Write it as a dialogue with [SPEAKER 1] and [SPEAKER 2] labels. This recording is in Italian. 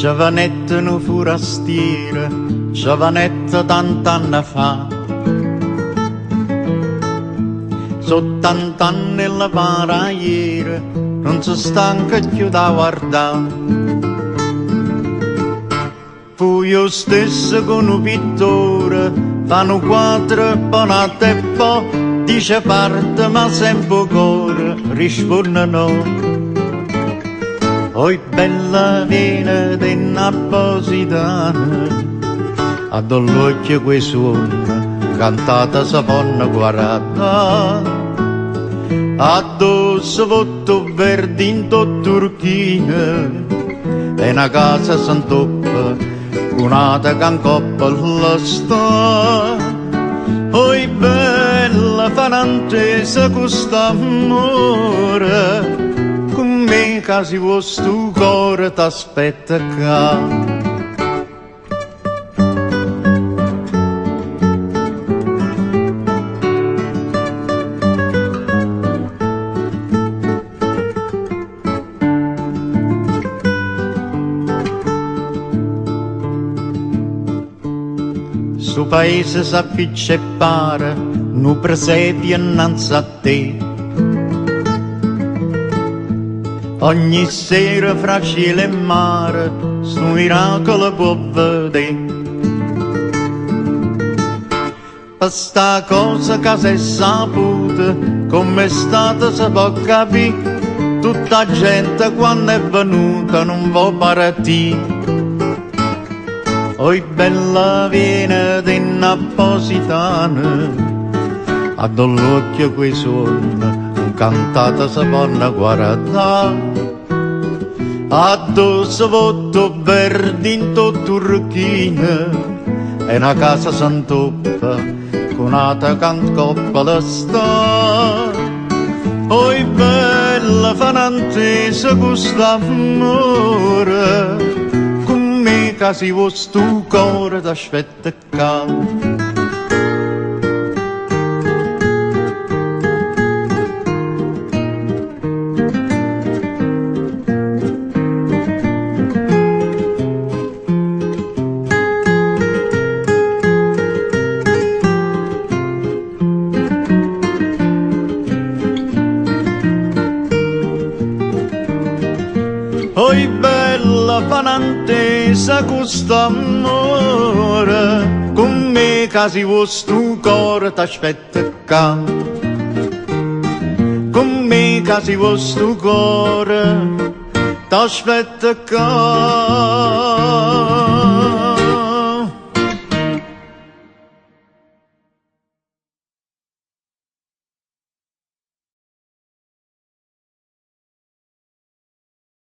[SPEAKER 1] Giovanetta no forastiera, giovanetta tant'anni fa. Sottant'anni la paraiera, non si stanca più da guardare. Fu io stesso con un pittore, fanno quattro bonate e poi dice parte ma sempre cuore, risponde no. Oi bella viene di Napositana, a dall'occhio quei suona, cantata sa ponna guarata, addosso votto verde in Turchina, e una casa s'intoppa, un'ata can coppa la sta. Oi bella fanantesa quest'amore, con me casi vostro cuore t'aspetta qua. Sto paese s'afficcia e pare, nu presepi innanzi a te. Ogni sera fra cielo e mare, sto miracolo può vedere. Per sta cosa che si è saputa, come è stata si può capire, tutta gente quando è venuta non vuole partire. Oi bella viene di Napositana, a dall'occhio quei suona, cantata sa ponna guarata, addosso votto verde in Turchina, e una casa s'intoppa, con una coppa la sta. Oi bella fanantesa quest'amore, casi vostro cuore t'aspetta qua. Oi bella fanantesa quest'amore, con me casi vostro cuore t'aspetta qua. Con me casi vostro cuore t'aspetta qua.